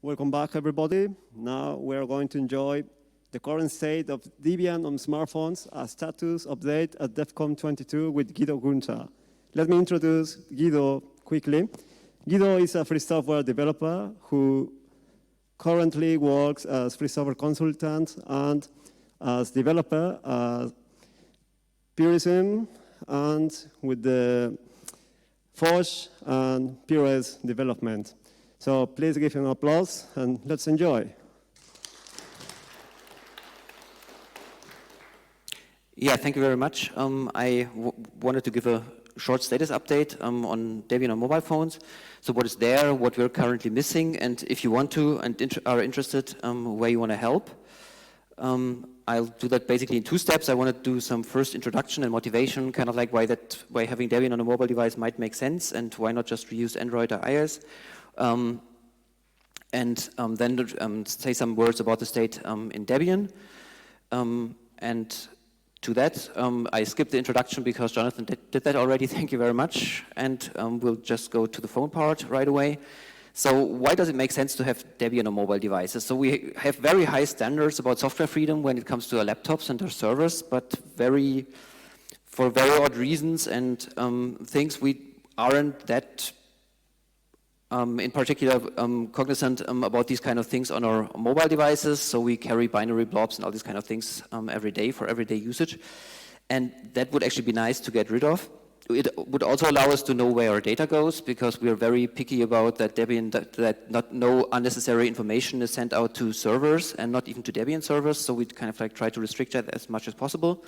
Welcome back, everybody. Now we're going to enjoy the current state of Debian on smartphones, a status update at DebConf 22 with Guido Günther. Let me introduce Guido quickly. Guido is a free software developer who currently works as free software consultant and as developer at PureOS and with the Forge and PureOS development. So please give him applause and let's enjoy. Yeah, thank you very much. I wanted to give a short status update on Debian on mobile phones. So what is there, what we're currently missing, and if you want to and are interested, where you want to help. I'll do that basically in two steps. I want to do some first introduction and motivation, kind of like why having Debian on a mobile device might make sense and why not just reuse Android or iOS. Then say some words about the state in Debian. And to that, I skipped the introduction because Jonathan did that already. Thank you very much. And we'll just go to the phone part right away. So why does it make sense to have Debian on mobile devices? So we have very high standards about software freedom when it comes to our laptops and our servers, but for very odd reasons and things we aren't that in particular cognizant about these kind of things on our mobile devices. So we carry binary blobs and all these kind of things every day for everyday usage. And that would actually be nice to get rid of. It would also allow us to know where our data goes, because we are very picky about that Debian, that no unnecessary information is sent out to servers and not even to Debian servers. So we kind of like try to restrict that as much as possible.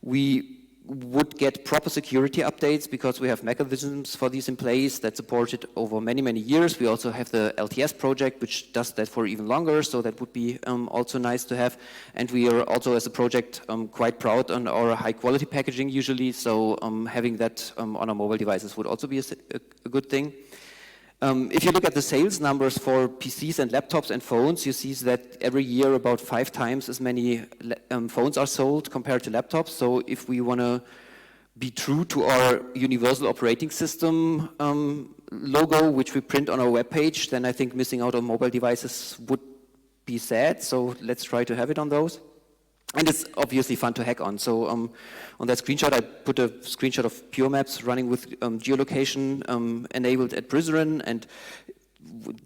We would get proper security updates because we have mechanisms for these in place that support it over many, many years. We also have the LTS project, which does that for even longer, so that would be also nice to have. And we are also, as a project, quite proud on our high-quality packaging usually, so having that on our mobile devices would also be a good thing. If you look at the sales numbers for PCs and laptops and phones, you see that every year about 5 times as many phones are sold compared to laptops. So if we want to be true to our universal operating system logo, which we print on our webpage, then I think missing out on mobile devices would be sad. So let's try to have it on those. And it's obviously fun to hack on. So on that screenshot, I put a screenshot of Pure Maps running with geolocation enabled at Brisbane. And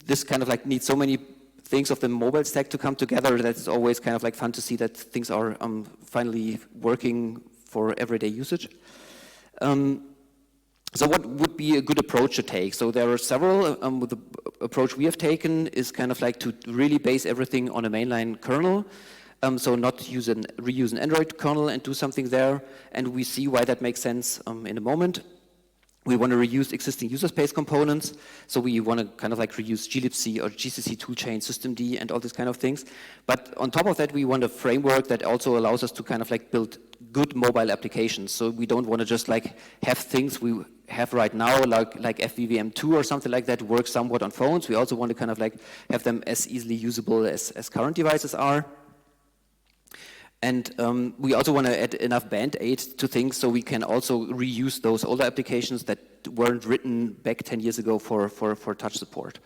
this kind of like needs so many things of the mobile stack to come together that it's always kind of like fun to see that things are finally working for everyday usage. So what would be a good approach to take? So there are several. The approach we have taken is kind of like to really base everything on a mainline kernel. So not reuse an Android kernel and do something there, and we see why that makes sense in a moment. We want to reuse existing user space components, so we want to kind of like reuse glibc or GCC toolchain, systemd, and all these kind of things. But on top of that, we want a framework that also allows us to kind of like build good mobile applications. So we don't want to just like have things we have right now, like FVVM2 or something like that, work somewhat on phones. We also want to kind of like have them as easily usable as current devices are. And we also want to add enough band-aid to things so we can also reuse those older applications that weren't written back 10 years ago for touch support.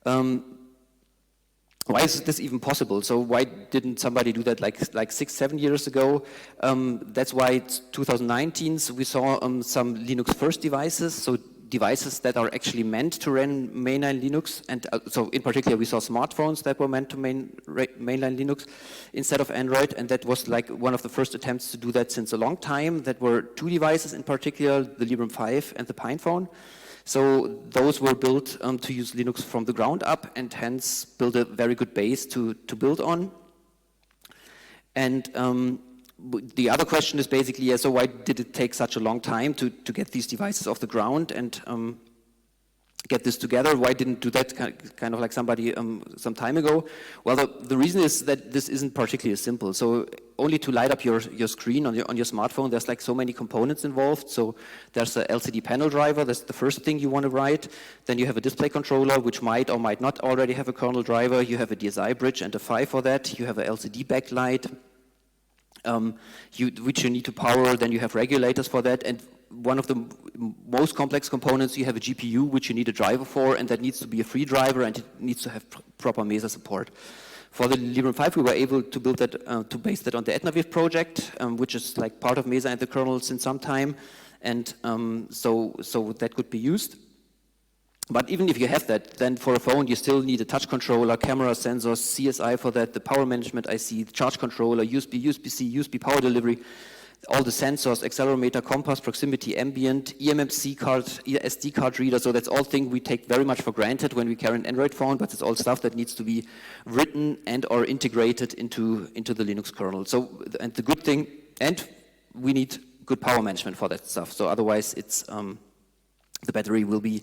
Why is this even possible? So why didn't somebody do that like 6, 7 years ago? That's why it's 2019 so we saw some Linux first devices, so devices that are actually meant to run mainline Linux, and so in particular we saw smartphones that were meant to mainline Linux instead of Android, and that was like one of the first attempts to do that since a long time. That were 2 devices in particular, the Librem 5 and the PinePhone. So those were built to use Linux from the ground up and hence build a very good base to build on. And the other question is basically, yeah, so why did it take such a long time to get these devices off the ground and get this together? Why didn't do that kind of like somebody some time ago? Well, the reason is that this isn't particularly simple. So only to light up your screen on your smartphone, there's like so many components involved. So there's a LCD panel driver, that's the first thing you want to write. Then you have a display controller, which might or might not already have a kernel driver. You have a DSI bridge and a PHY for that. You have a LCD backlight. Which you need to power, then you have regulators for that, and one of the most complex components, you have a GPU, which you need a driver for, and that needs to be a free driver, and it needs to have proper Mesa support. For the Librem 5, we were able to build that, to base that on the EtnaViv project, which is like part of Mesa and the kernel since some time, and so that could be used. But even if you have that, then for a phone, you still need a touch controller, camera, sensors, CSI for that, the power management IC, the charge controller, USB, USB-C, USB power delivery, all the sensors, accelerometer, compass, proximity, ambient, eMMC card, SD card reader. So that's all things we take very much for granted when we carry an Android phone, but it's all stuff that needs to be written and or integrated into the Linux kernel. So, and the good thing, and we need good power management for that stuff. So otherwise, it's the battery will be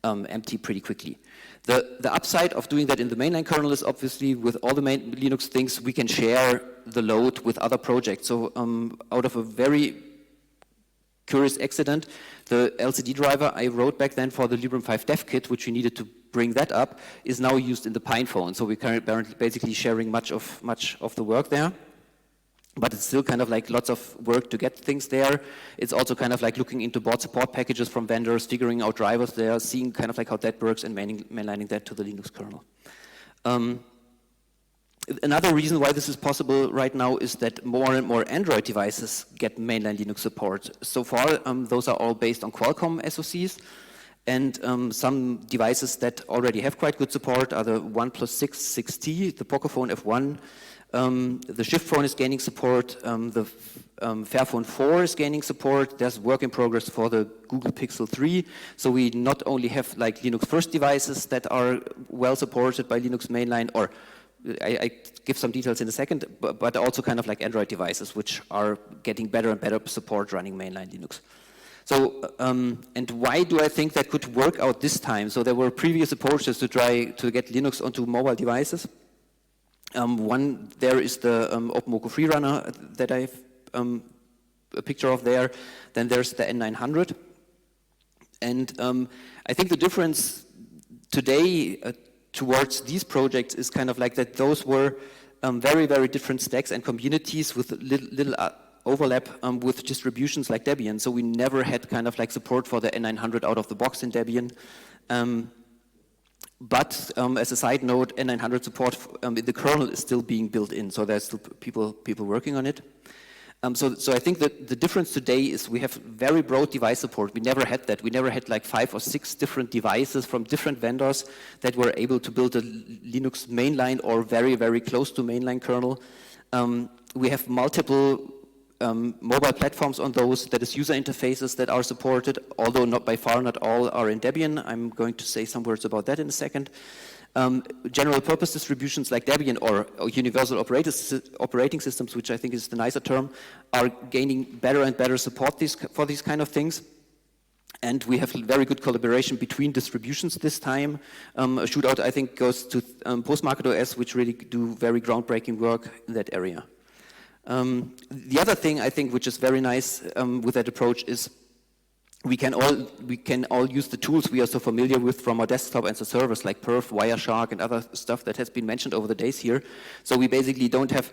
empty pretty quickly. The upside of doing that in the mainline kernel is obviously with all the main Linux things, we can share the load with other projects. So out of a very curious accident, the LCD driver I wrote back then for the Librem 5 dev kit, which we needed to bring that up, is now used in the PinePhone. So we're currently basically sharing much of the work there. But it's still kind of like lots of work to get things there. It's also kind of like looking into board support packages from vendors, figuring out drivers there, seeing kind of like how that works and mainlining that to the Linux kernel. Another reason why this is possible right now is that more and more Android devices get mainline Linux support. So far, those are all based on Qualcomm SoCs. And some devices that already have quite good support are the OnePlus 6 6T, the Pocophone F1, the Shift phone is gaining support, the Fairphone 4 is gaining support, there's work in progress for the Google Pixel 3, so we not only have like Linux first devices that are well supported by Linux mainline, or I give some details in a second, but also kind of like Android devices which are getting better and better support running mainline Linux. So, and why do I think that could work out this time? So there were previous approaches to try to get Linux onto mobile devices. One there is the OpenMoko FreeRunner that I have a picture of there. Then there's the N900. And I think the difference today towards these projects is kind of like that those were very, very different stacks and communities with little overlap with distributions like Debian. So we never had kind of like support for the N900 out of the box in Debian. But as a side note, N900 support in the kernel is still being built in, so there's still people working on it. So I think that the difference today is we have very broad device support. We never had that. We never had like 5 or 6 different devices from different vendors that were able to build a Linux mainline or very, very close to mainline kernel. We have multiple mobile platforms on those, that is user interfaces that are supported, although not by far not all are in Debian. I'm going to say some words about that in a second. General purpose distributions like Debian or universal operating systems, which I think is the nicer term, are gaining better and better support for these kind of things. And we have very good collaboration between distributions this time. A shootout, I think, goes to PostmarketOS, which really do very groundbreaking work in that area. The other thing I think which is very nice with that approach is we can all use the tools we are so familiar with from our desktop and the servers like Perf, Wireshark, and other stuff that has been mentioned over the days here. So we basically don't have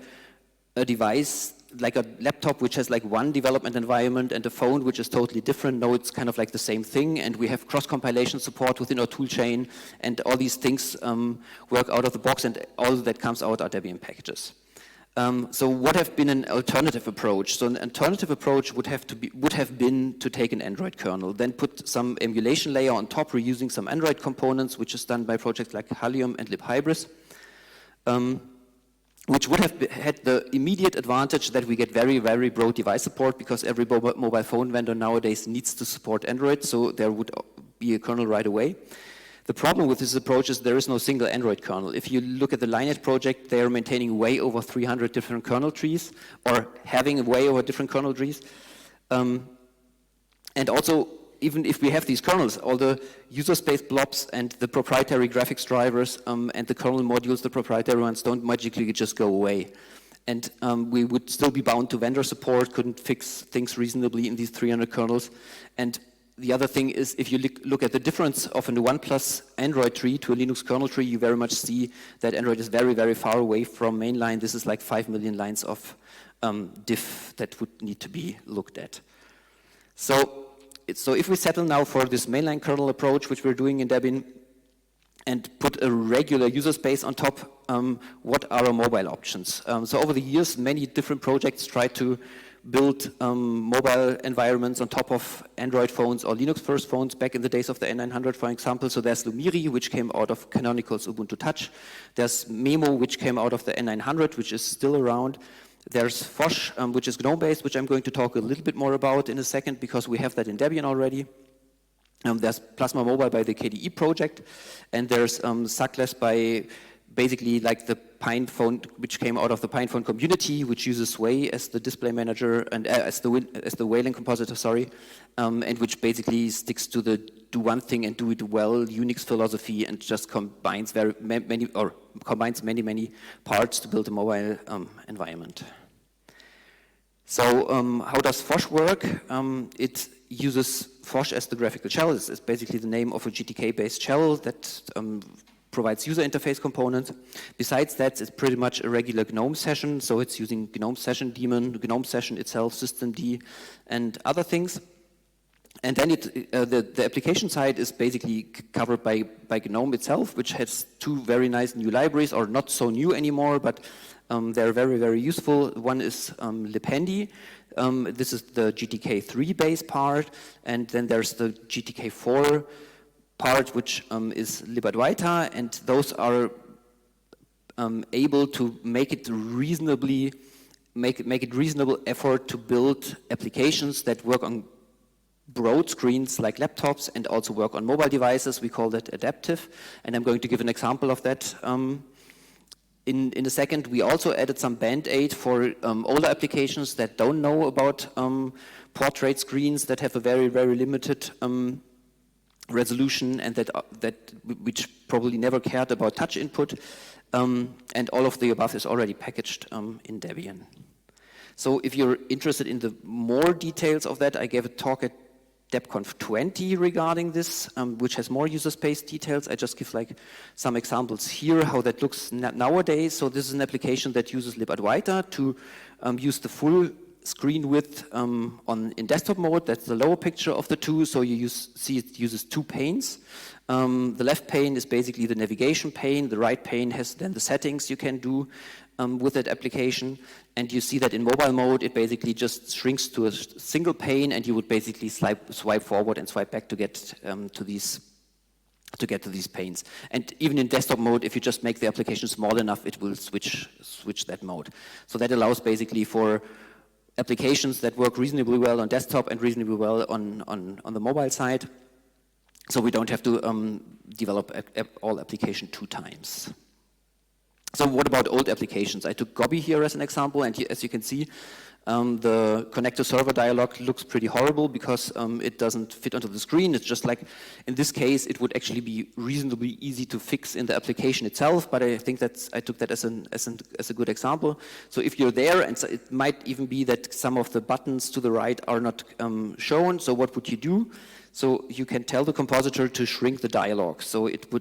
a device like a laptop which has like one development environment and a phone which is totally different. No, it's kind of like the same thing, and we have cross-compilation support within our tool chain, and all these things work out of the box, and all that comes out are Debian packages. So what have been an alternative approach? So an alternative approach would have been to take an Android kernel, then put some emulation layer on top, reusing some Android components, which is done by projects like Halium and libhybris, which would have had the immediate advantage that we get very, very broad device support, because every mobile phone vendor nowadays needs to support Android, so there would be a kernel right away. The problem with this approach is there is no single Android kernel. If you look at the Linet project, they are maintaining way over 300 different kernel trees, or having way over different kernel trees. And also, even if we have these kernels, all the user space blobs and the proprietary graphics drivers and the kernel modules, the proprietary ones, don't magically just go away. And we would still be bound to vendor support, couldn't fix things reasonably in these 300 kernels. And the other thing is, if you look at the difference of a OnePlus Android tree to a Linux kernel tree, you very much see that Android is very, very far away from mainline. This is like 5 million lines of diff that would need to be looked at. So so if we settle now for this mainline kernel approach, which we're doing in Debian, and put a regular user space on top, what are our mobile options? So over the years, many different projects try to build mobile environments on top of Android phones or Linux first phones back in the days of the N900, for example. So there's Lumiri, which came out of Canonical's Ubuntu Touch. There's Memo, which came out of the N900, which is still around. There's Fosh, which is GNOME-based, which I'm going to talk a little bit more about in a second, because we have that in Debian already. There's Plasma Mobile by the KDE project, and there's Suckless by basically like the PinePhone, which came out of the PinePhone community, which uses Sway as the display manager and as the Wayland compositor, sorry, and which basically sticks to the do one thing and do it well Unix philosophy, and just combines many parts to build a mobile environment. So how does Fosh work? It uses Fosh as the graphical shell. It's basically the name of a GTK-based shell that provides user interface components. Besides that, it's pretty much a regular GNOME session, so it's using GNOME session daemon, GNOME session itself, systemd, and other things. And then the application side is basically covered by GNOME itself, which has two very nice new libraries, or not so new anymore, but they're very, very useful. One is libhandy. This is the GTK3 base part, and then there's the GTK4 part, which is libadwaita, and those are able to make it reasonable effort to build applications that work on broad screens like laptops and also work on mobile devices. We call that adaptive, and I'm going to give an example of that in a second. We also added some Band-Aid for older applications that don't know about portrait screens, that have a very, very limited resolution, and which probably never cared about touch input, and all of the above is already packaged in Debian. So if you're interested in the more details of that, I gave a talk at DebConf 20 regarding this, which has more user space details. I just give like some examples here how that looks nowadays. So this is an application that uses libadwaita to use the full screen width in desktop mode. That's the lower picture of the two. So you see it uses two panes. The left pane is basically the navigation pane. The right pane has then the settings you can do with that application. And you see that in mobile mode, it basically just shrinks to a single pane, and you would basically swipe forward and swipe back to get to these panes. And even in desktop mode, if you just make the application small enough, it will switch that mode. So that allows basically for applications that work reasonably well on desktop and reasonably well on the mobile side. So we don't have to develop all application 2 times. So what about old applications? I took Gobby here as an example, and as you can see, the connector server dialog looks pretty horrible because it doesn't fit onto the screen. It's just like, in this case, it would actually be reasonably easy to fix in the application itself, but I think I took that as a good example. So if you're there, and so it might even be that some of the buttons to the right are not shown, so what would you do? So you can tell the compositor to shrink the dialog. So it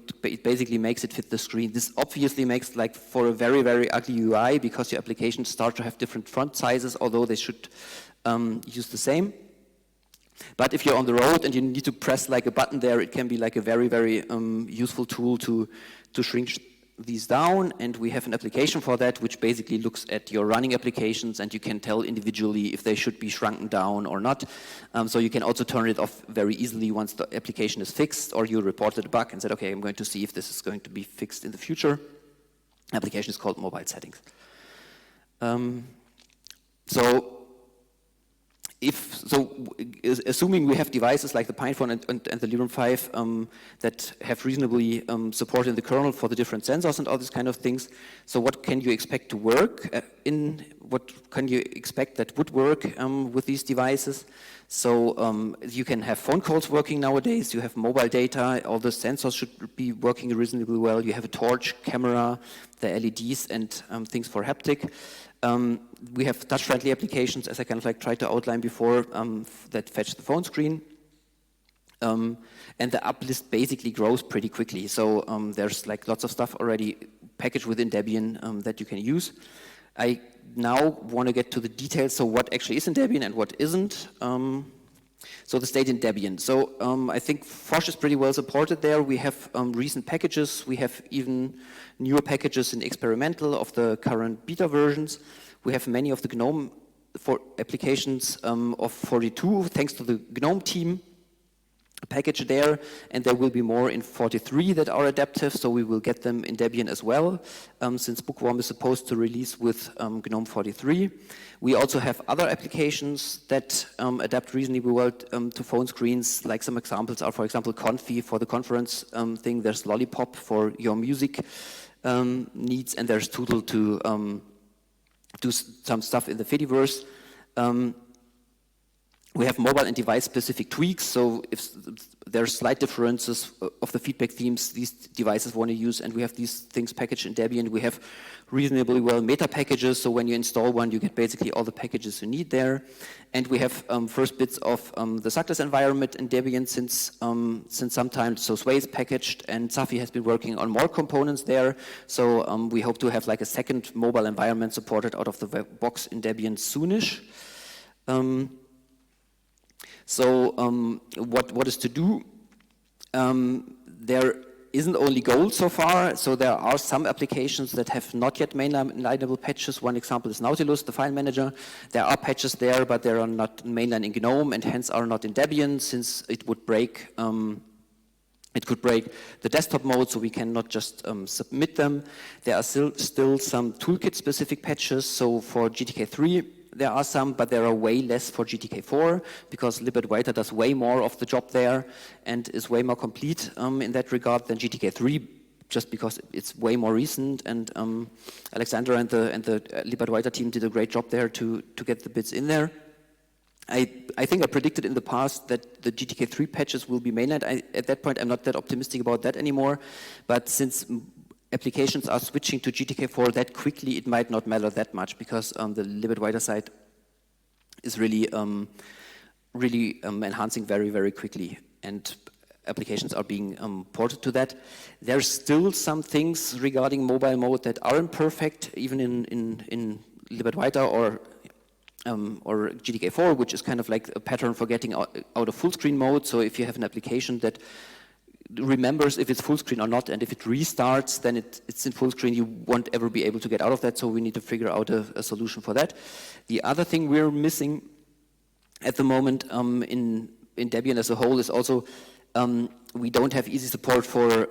basically makes it fit the screen. This obviously makes, like, for a very, very ugly UI, because your applications start to have different font sizes, although they should use the same. But if you're on the road and you need to press like a button there, it can be like a very, very useful tool to shrink these down, and we have an application for that which basically looks at your running applications, and you can tell individually if they should be shrunken down or not. So you can also turn it off very easily once the application is fixed, or you reported a bug and said, okay, I'm going to see if this is going to be fixed in the future. Application is called Mobile Settings. Assuming we have devices like the PinePhone and the Librem 5 that have reasonably support in the kernel for the different sensors and all these kind of things, so what can you expect to work what can you expect that would work with these devices? So you can have phone calls working nowadays, you have mobile data, all the sensors should be working reasonably well, you have a torch, camera, the LEDs, and things for haptic. We have touch-friendly applications, as I kind of like tried to outline before, that fetch the phone screen. And the uplist basically grows pretty quickly. So there's like lots of stuff already packaged within Debian that you can use. I now want to get to the details, so what actually is in Debian and what isn't. So the state in Debian. So I think Fosh is pretty well supported there. We have recent packages. We have even newer packages in experimental of the current beta versions. We have many of the GNOME for applications of 42, thanks to the GNOME team package there, and there will be more in 43 that are adaptive, so we will get them in Debian as well, since Bookworm is supposed to release with GNOME 43. We also have other applications that adapt reasonably well to phone screens, like some examples are, for example, Confi for the conference thing, there's Lollipop for your music needs, and there's Tootle to do some stuff in the Fediverse. We have mobile and device-specific tweaks, so if there are slight differences of the feedback themes these devices want to use, and we have these things packaged in Debian. We have reasonably well meta packages, so when you install one, you get basically all the packages you need there. And we have first bits of the Success environment in Debian since some time. So Sway is packaged, and Safi has been working on more components there. So we hope to have like a second mobile environment supported out of the box in Debian soonish. So what is to do? There isn't only gold so far, so there are some applications that have not yet mainlineable patches. One example is Nautilus, the file manager. There are patches there, but they are not mainline in GNOME and hence are not in Debian, since it would break it could break the desktop mode, so we cannot just submit them. There are still some toolkit-specific patches, so for GTK3, there are some, but there are way less for GTK4 because libadwaita does way more of the job there and is way more complete in that regard than GTK3, just because it's way more recent. And Alexandra and the libadwaita team did a great job there to get the bits in there. I think I predicted in the past that the GTK3 patches will be mainlined. At that point, I'm not that optimistic about that anymore, but since applications are switching to GTK4 that quickly, it might not matter that much because the libadwaita side is really enhancing very, very quickly, and applications are being ported to that. There's still some things regarding mobile mode that aren't perfect, even in libadwaita or GTK4, which is kind of like a pattern for getting out of full screen mode. So if you have an application that remembers if it's full screen or not, and if it restarts, then it's in full screen, you won't ever be able to get out of that, so we need to figure out a solution for that. The other thing we're missing at the moment in Debian as a whole is also we don't have easy support for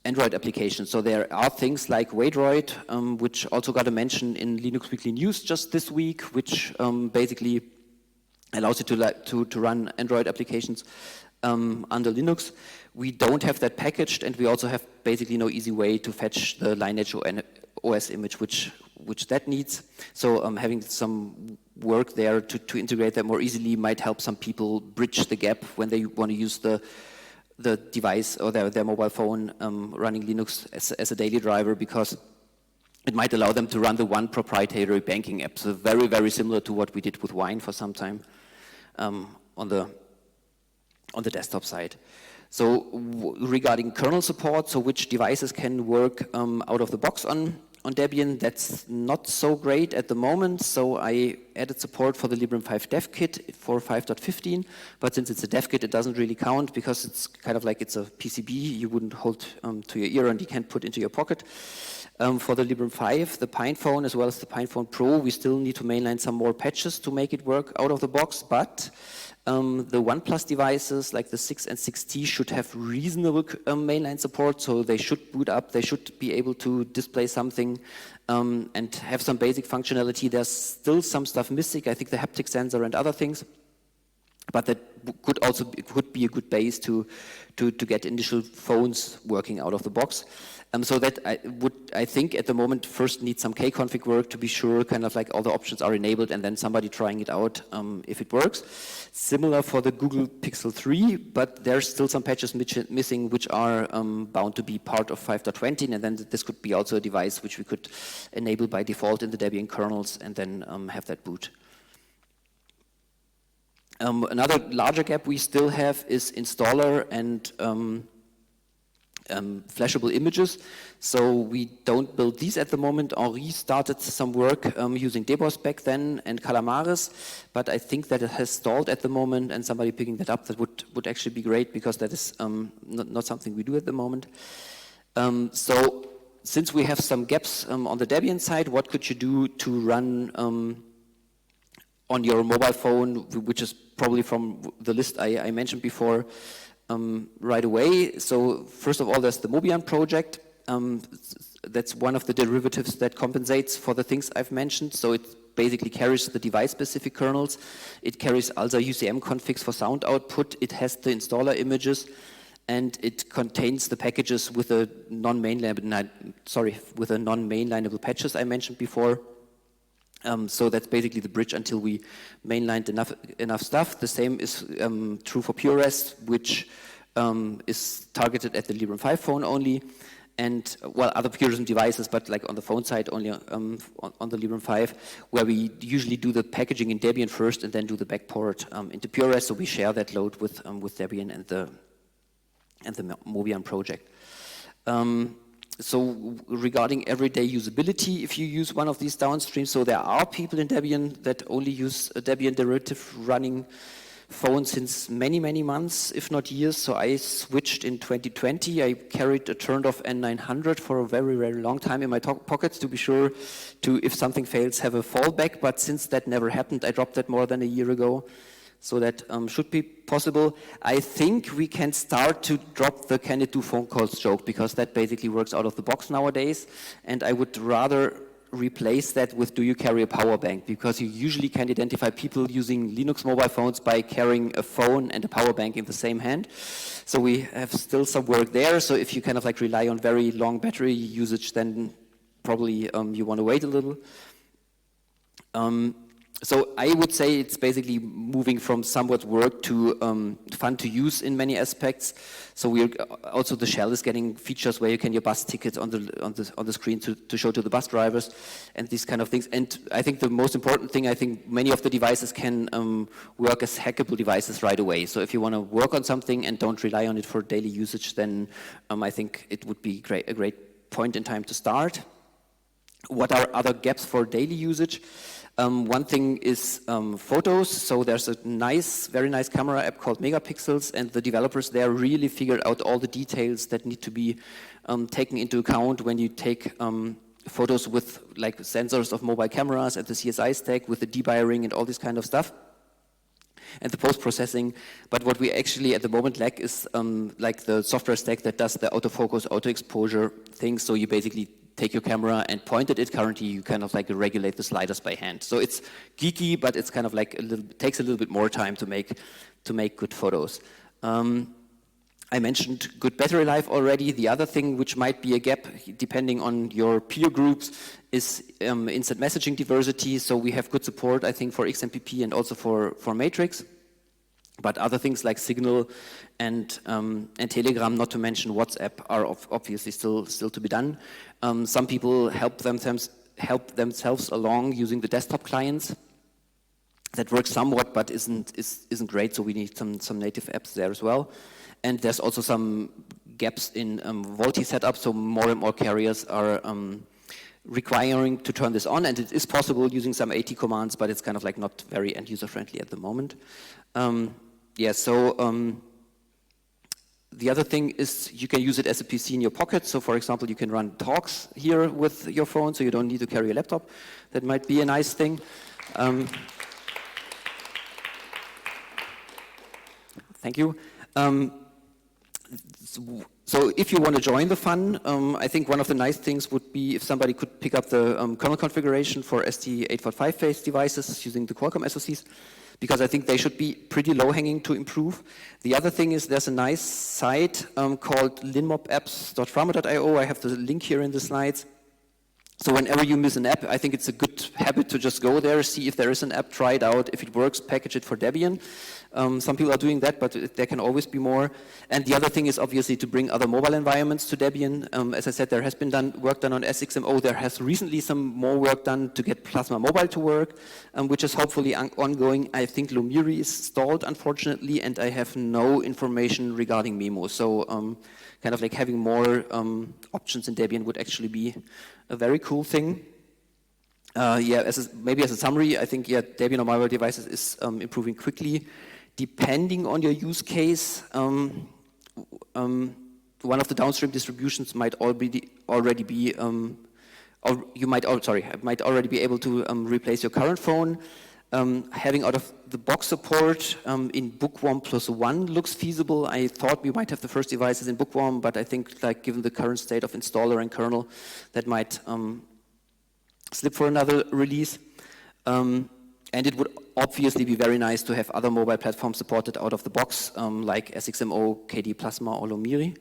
Android applications. So there are things like Waydroid, which also got a mention in Linux Weekly News just this week, which basically allows you to run Android applications under Linux. We don't have that packaged, and we also have basically no easy way to fetch the Lineage OS image, which that needs. So having some work there to integrate that more easily might help some people bridge the gap when they want to use the device or their mobile phone running Linux as a daily driver, because it might allow them to run the one proprietary banking app. So very, very similar to what we did with Wine for some time on the desktop side. So regarding kernel support, so which devices can work out of the box on Debian, that's not so great at the moment. So I added support for the Librem 5 dev kit for 5.15, but since it's a dev kit, it doesn't really count because it's kind of like it's a PCB you wouldn't hold to your ear and you can't put into your pocket. For the Librem 5, the PinePhone, as well as the PinePhone Pro, we still need to mainline some more patches to make it work out of the box, but the OnePlus devices like the 6 and 6T should have reasonable mainline support, so they should boot up, they should be able to display something and have some basic functionality. There's still some stuff missing, I think the haptic sensor and other things, but that could be a good base to get initial phones working out of the box. So that I think at the moment first need some kconfig work to be sure kind of like all the options are enabled, and then somebody trying it out if it works. Similar for the Google Pixel 3, but there's still some patches missing which are bound to be part of 5.20, and then this could be also a device which we could enable by default in the Debian kernels and then have that boot. Another larger gap we still have is installer and flashable images. So we don't build these at the moment. Henri started some work using DBoS back then and Calamares, but I think that it has stalled at the moment, and somebody picking that up, that would actually be great, because that is not something we do at the moment. So since we have some gaps on the Debian side, what could you do to run on your mobile phone, which is probably from the list I mentioned before, right away? So first of all, there's the Mobian project. That's one of the derivatives that compensates for the things I've mentioned. So it basically carries the device-specific kernels. It carries also UCM configs for sound output. It has the installer images, and it contains the packages with a non-mainlineable patches I mentioned before. So that's basically the bridge until we mainlined enough stuff. The same is true for PureOS, which is targeted at the Librem 5 phone only, and well, other Purism devices, but like on the phone side only on the Librem 5, where we usually do the packaging in Debian first and then do the backport into PureOS. So we share that load with Debian and the Mobian project. So regarding everyday usability, if you use one of these downstreams, so there are people in Debian that only use a Debian derivative running phones since many, many months, if not years. So I switched in 2020. I carried a turned-off N900 for a very, very long time in my pockets to be sure to, if something fails, have a fallback. But since that never happened, I dropped that more than a year ago. So that should be possible. I think we can start to drop the can it do phone calls joke, because that basically works out of the box nowadays. And I would rather replace that with do you carry a power bank, because you usually can identify people using Linux mobile phones by carrying a phone and a power bank in the same hand. So we have still some work there. So if you kind of like rely on very long battery usage, then probably you want to wait a little. So I would say it's basically moving from somewhat work to fun to use in many aspects. So we're also, the shell is getting features where you can your bus tickets on the screen to show to the bus drivers and these kind of things. And I think the most important thing, I think many of the devices can work as hackable devices right away. So if you want to work on something and don't rely on it for daily usage, then I think it would be a great point in time to start. What are other gaps for daily usage? One thing is photos. So there's a very nice camera app called Megapixels, and the developers there really figured out all the details that need to be taken into account when you take photos with like sensors of mobile cameras and the CSI stack with the debayering and all this kind of stuff, and the post-processing. But what we actually at the moment lack is like the software stack that does the autofocus, auto-exposure thing. So you basically take your camera and point at it. Currently, you kind of like regulate the sliders by hand. So it's geeky, but it's kind of like takes a little bit more time to make good photos. I mentioned good battery life already. The other thing which might be a gap, depending on your peer groups, is instant messaging diversity. So we have good support, I think, for XMPP and also for Matrix. But other things like Signal and Telegram, not to mention WhatsApp, are obviously still to be done. Some people help themselves along using the desktop clients. That works somewhat, but isn't great. So we need some native apps there as well. And there's also some gaps in VoLTE setup. So more and more carriers are requiring to turn this on, and it is possible using some AT commands, but it's kind of like not very end user friendly at the moment. The other thing is you can use it as a PC in your pocket. So for example, you can run talks here with your phone, so you don't need to carry a laptop. That might be a nice thing. Thank you. So if you want to join the fun, I think one of the nice things would be if somebody could pick up the kernel configuration for ST845-based devices using the Qualcomm SoCs, because I think they should be pretty low-hanging to improve. The other thing is there's a nice site called linmobapps.framo.io. I have the link here in the slides. So whenever you miss an app, I think it's a good habit to just go there, see if there is an app, try it out. If it works, package it for Debian. Some people are doing that, but there can always be more. And the other thing is obviously to bring other mobile environments to Debian. As I said, there has been work done on SXMO. There has recently some more work done to get Plasma Mobile to work, which is hopefully ongoing. I think Lumiri is stalled, unfortunately, and I have no information regarding Memo. So kind of like having more options in Debian would actually be a very cool thing. Yeah, maybe as a summary, I think Debian on mobile devices is improving quickly. Depending on your use case, one of the downstream distributions might already be, or you might already be able to replace your current phone. Having out of the box support in Bookworm +1 looks feasible. I thought we might have the first devices in Bookworm, but I think like given the current state of installer and kernel, that might slip for another release. And it would obviously be very nice to have other mobile platforms supported out of the box, like SXMO, KD Plasma, or Lumiri.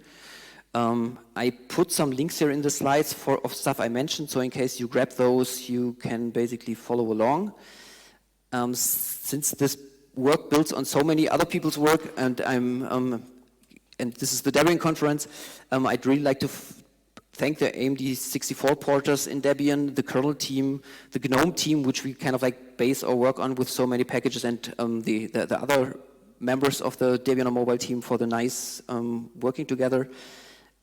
I put some links here in the slides of stuff I mentioned, so in case you grab those, you can basically follow along. Since this work builds on so many other people's work, and and this is the Debian conference, I'd really like to thank the AMD 64 porters in Debian, the kernel team, the GNOME team, which we kind of like base our work on with so many packages, and the other members of the Debian on mobile team for the nice working together.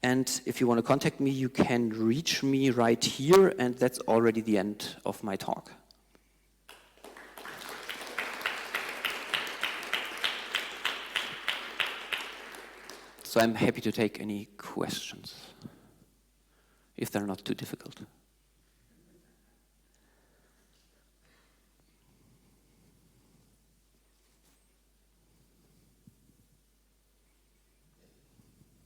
And if you want to contact me, you can reach me right here, and that's already the end of my talk. So I'm happy to take any questions, if they're not too difficult.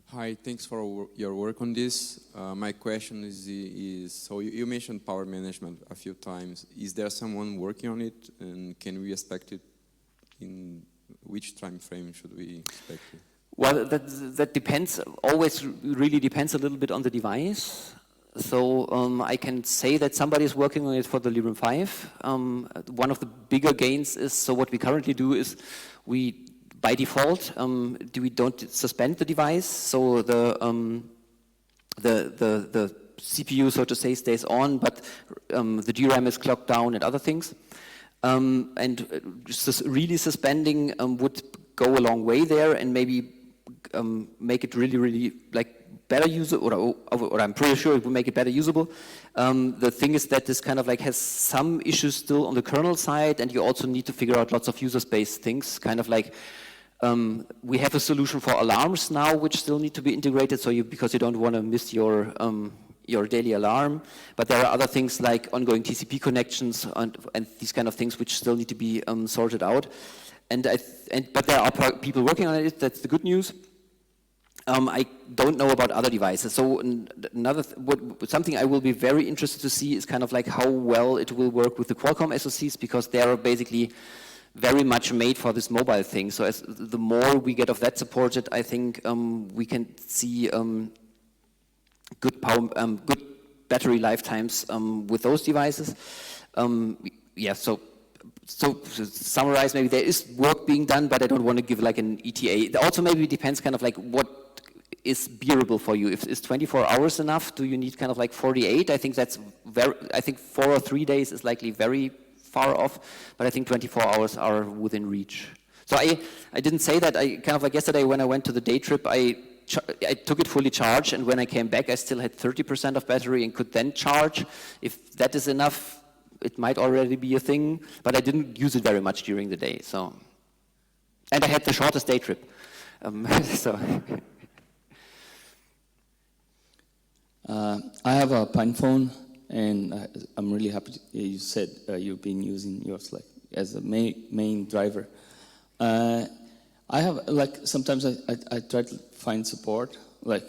Hi, thanks for your work on this. My question is so you mentioned power management a few times. Is there someone working on it, and can we expect it in which time frame should we expect it? Well, that depends, always really depends a little bit on the device. So I can say that somebody is working on it for the Librem 5. One of the bigger gains is, so what we currently do is we, by default, we don't suspend the device. So the CPU, so to say, stays on, but the DRAM is clocked down and other things. And really suspending would go a long way there, and maybe make it really like better usable, or I'm pretty sure it will make it better usable. The thing is that this kind of like has some issues still on the kernel side, and you also need to figure out lots of user space things, kind of like we have a solution for alarms now, which still need to be integrated, so because you don't want to miss your daily alarm. But there are other things like ongoing TCP connections and these kind of things which still need to be sorted out. But there are people working on it. That's the good news. I don't know about other devices. So something I will be very interested to see is kind of like how well it will work with the Qualcomm SoCs, because they are basically very much made for this mobile thing. So as the more we get of that supported, I think we can see good battery lifetimes with those devices. Yeah. So to summarize, maybe there is work being done, but I don't want to give like an ETA. It also maybe depends kind of like what is bearable for you. If is 24 hours enough? Do you need kind of like 48? I think that's I think 4 or 3 days is likely very far off, but I think 24 hours are within reach. So I didn't say that. I kind of like yesterday when I went to the day trip, I took it fully charged, and when I came back, I still had 30% of battery and could then charge. If that is enough, it might already be a thing, but I didn't use it very much during the day. So, and I had the shortest day trip. So. I have a Pine phone, and I'm really happy you said you've been using yours like as a main driver. I have like sometimes I try to find support. Like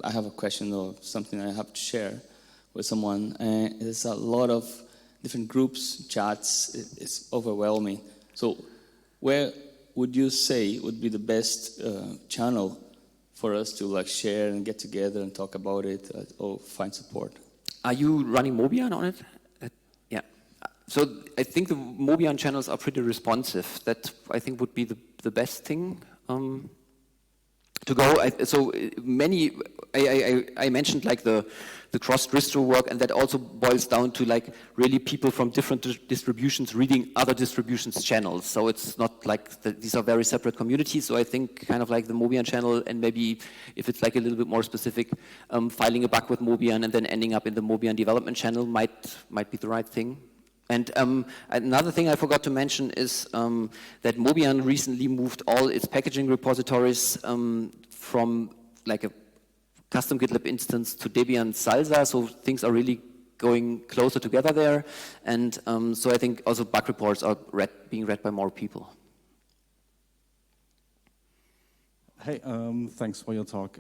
I have a question or something I have to share with someone, and there's a lot of different groups, chats. It's overwhelming. So, where would you say would be the best channel for us to like share and get together and talk about it or find support? Are you running Mobian on it? Yeah. So I think the Mobian channels are pretty responsive. That I think would be the best thing to go. I mentioned like the cross distro work, and that also boils down to like really people from different distributions reading other distributions' channels. So it's not like these are very separate communities. So I think kind of like the Mobian channel, and maybe if it's like a little bit more specific, filing a bug with Mobian and then ending up in the Mobian development channel might be the right thing. And another thing I forgot to mention is that Mobian recently moved all its packaging repositories from like a custom GitLab instance to Debian Salsa, so things are really going closer together there. And so I think also bug reports are being read by more people. Hey, thanks for your talk.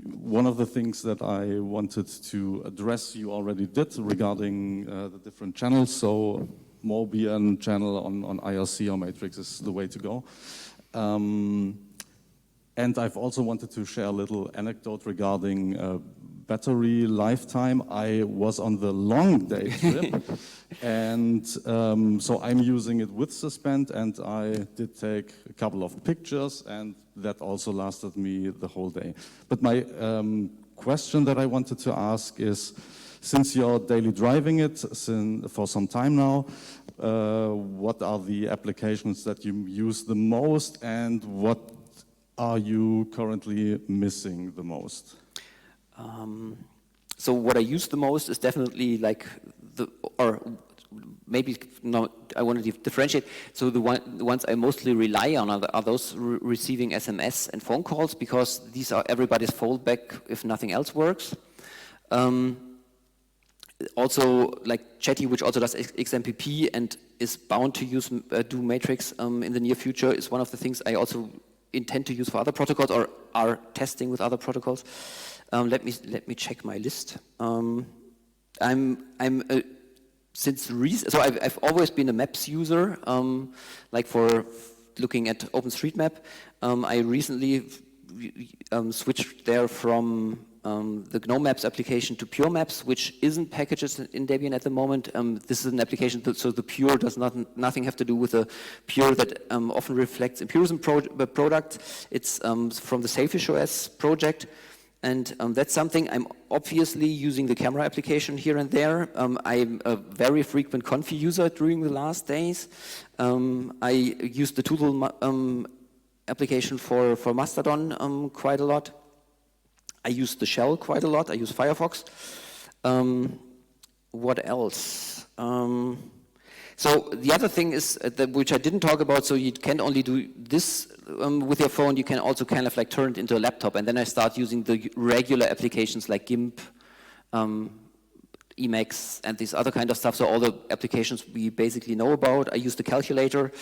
One of the things that I wanted to address, you already did regarding the different channels. So Mobian channel on IRC or Matrix is the way to go. And I've also wanted to share a little anecdote regarding battery lifetime. I was on the long day trip, and so I'm using it with Suspend, and I did take a couple of pictures, and that also lasted me the whole day. But my question that I wanted to ask is, since you're daily driving it for some time now, what are the applications that you use the most, and what are you currently missing the most? So what I use the most is definitely like I want to differentiate. So the ones I mostly rely on are those receiving SMS and phone calls, because these are everybody's fallback if nothing else works. Also like Chatty, which also does XMPP and is bound to do Matrix in the near future, is one of the things I also intend to use for other protocols or are testing with other protocols. Let me check my list. I've always been a Maps user, like for looking at OpenStreetMap. I recently switched there from the GNOME Maps application to Pure Maps, which isn't packaged in Debian at the moment. This is an application, so the Pure does nothing have to do with the Pure that often reflects Empirism product. It's from the SafishOS project. And that's something I'm obviously using the camera application here and there. I'm a very frequent Confi user during the last days. I used the Tootle application for Mastodon quite a lot. I use the shell quite a lot. I use Firefox. What else? So the other thing is, which I didn't talk about, so you can only do this with your phone, you can also kind of like turn it into a laptop, and then I start using the regular applications like GIMP, Emacs, and this other kind of stuff, so all the applications we basically know about. I use the calculator.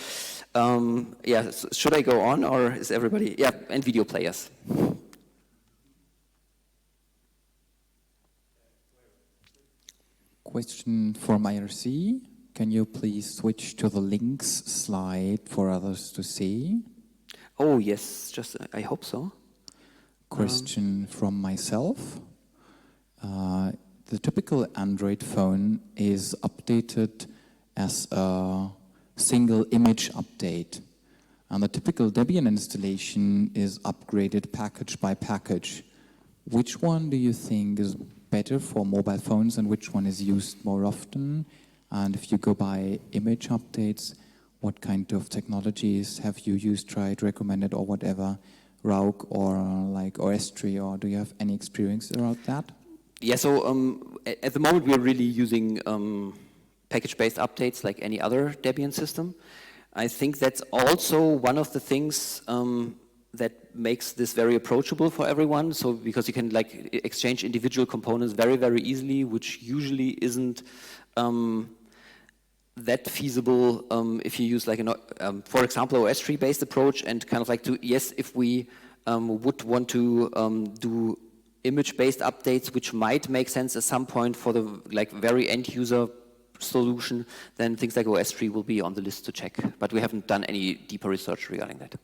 Yeah, so should I go on, or is everybody, yeah, and video players. Question from IRC. Can you please switch to the links slide for others to see? Oh, yes, I hope so. Question from myself. The typical Android phone is updated as a single image update. And the typical Debian installation is upgraded package by package. Which one do you think is better for mobile phones and which one is used more often? And if you go by image updates, what kind of technologies have you used, tried, recommended, or whatever, Rauk or like OS3, or do you have any experience around that? Yeah, so at the moment we're really using package-based updates like any other Debian system. I think that's also one of the things that makes this very approachable for everyone. So because you can like exchange individual components very, very easily, which usually isn't that feasible if you use like for example, OS3 based approach, and kind of like if we would want to do image-based updates, which might make sense at some point for the like very end user solution, then things like OS3 will be on the list to check. But we haven't done any deeper research regarding that.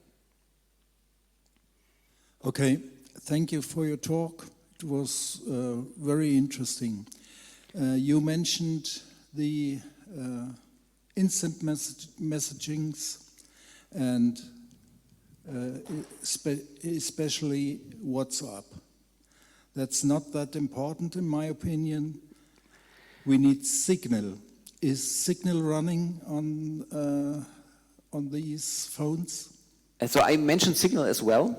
Okay, thank you for your talk. It was very interesting. You mentioned the instant messagings and especially WhatsApp. That's not that important in my opinion. We need Signal. Is Signal running on these phones? So I mentioned Signal as well,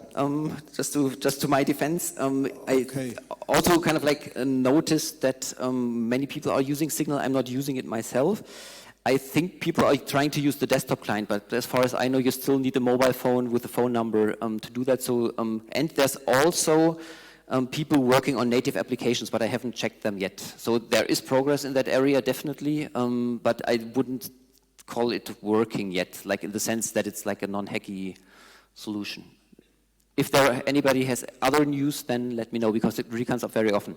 just to my defense. Okay. I also kind of like noticed that many people are using Signal. I'm not using it myself. I think people are trying to use the desktop client, but as far as I know, you still need a mobile phone with a phone number to do that. So, and there's also people working on native applications, but I haven't checked them yet. So there is progress in that area, definitely, but I wouldn't call it working yet, like in the sense that it's like a non-hacky solution. If anybody has other news, then let me know, because it really comes up very often.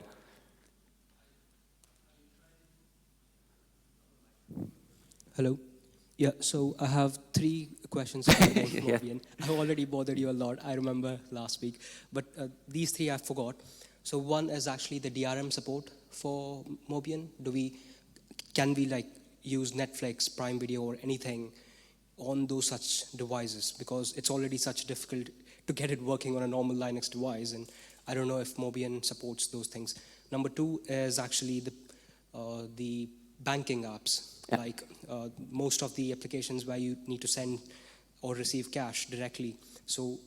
Hello. Yeah, so I have 3 questions about Mobian. I already bothered you a lot, I remember last week, but these 3 I forgot. So one is actually the DRM support for Mobian. Can we like use Netflix, Prime Video or anything on those such devices? Because it's already such difficult to get it working on a normal Linux device, and I don't know if Mobian supports those things. Number 2 is actually the banking apps. Yeah. Like most of the applications where you need to send or receive cash directly. So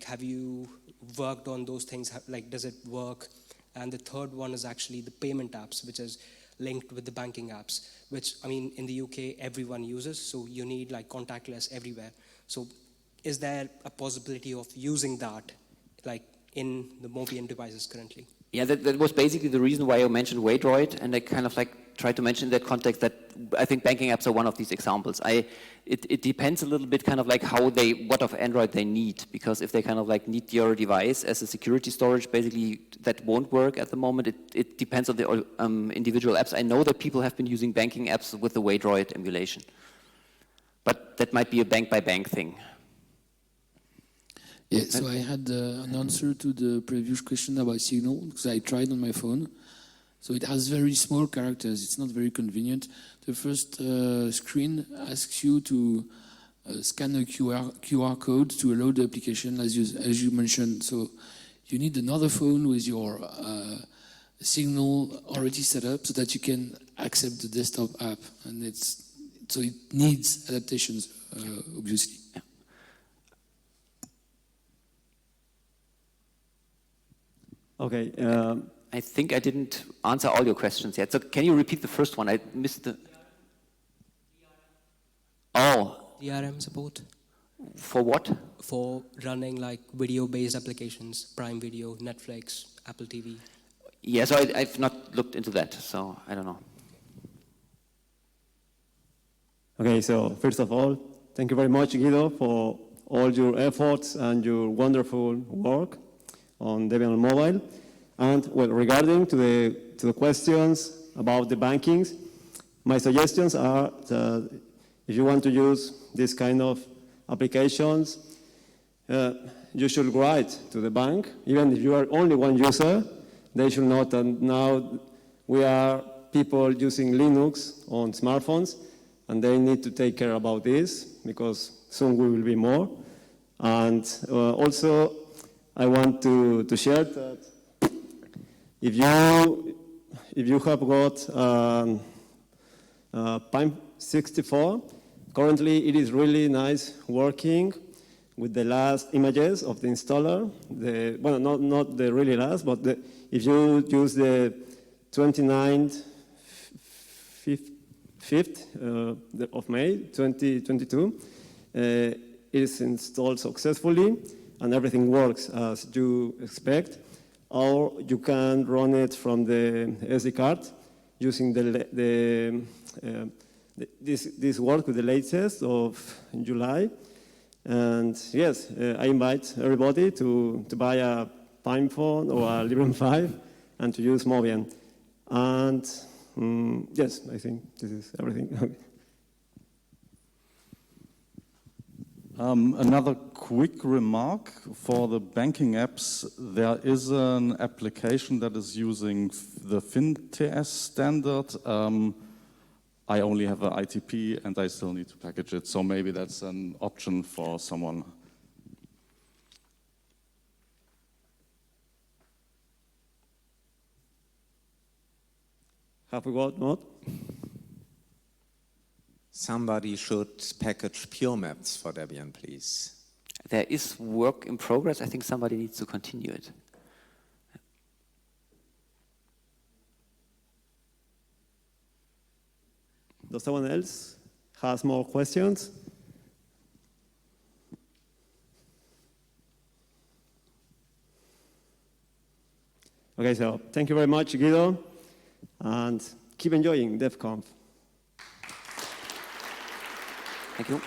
have you worked on those things? Like, does it work? And the third one is actually the payment apps, which is linked with the banking apps, which, I mean, in the UK, everyone uses. So you need like contactless everywhere. So is there a possibility of using that like in the Mobian devices currently? Yeah, that was basically the reason why I mentioned Waydroid, and I kind of like tried to mention in that context that I think banking apps are one of these examples. It depends a little bit kind of like what of Android they need, because if they kind of like need your device as a security storage, basically that won't work at the moment. It depends on the individual apps. I know that people have been using banking apps with the Waydroid emulation, but that might be a bank by bank thing. Yeah, so I had an answer to the previous question about Signal, because I tried on my phone. So it has very small characters, it's not very convenient. The first screen asks you to scan a QR code to allow the application, as you mentioned. So you need another phone with your Signal already set up so that you can accept the desktop app. And so it needs adaptations, obviously. Yeah. Okay. I think I didn't answer all your questions yet. So can you repeat the first one? I missed the... Oh. DRM support. For what? For running like video-based applications, Prime Video, Netflix, Apple TV. Yeah, so I've not looked into that, so I don't know. Okay, so first of all, thank you very much, Guido, for all your efforts and your wonderful work on Debian on mobile. And well, regarding to the questions about the bankings, my suggestions are that if you want to use this kind of applications, you should write to the bank. Even if you are only one user, they should not. And now we are people using Linux on smartphones, and they need to take care about this because soon we will be more. And also, I want to share that if you have got Pine 64, currently it is really nice working with the last images of the installer. Well, not the really last, but if you use the 29th, 5th of May 2022, it is installed successfully and everything works as you expect. Or you can run it from the SD card using this work with the latest of July. And yes, I invite everybody to buy a Pine phone or a Librem 5 and to use Mobian. And yes, I think this is everything. Another quick remark for the banking apps. There is an application that is using the FinTS standard. I only have an ITP and I still need to package it. So maybe that's an option for someone. Have we got more? Somebody should package pure maps for Debian, please. There is work in progress. I think somebody needs to continue it. Does someone else has more questions? Okay, so thank you very much, Guido, and keep enjoying DebConf. Thank you.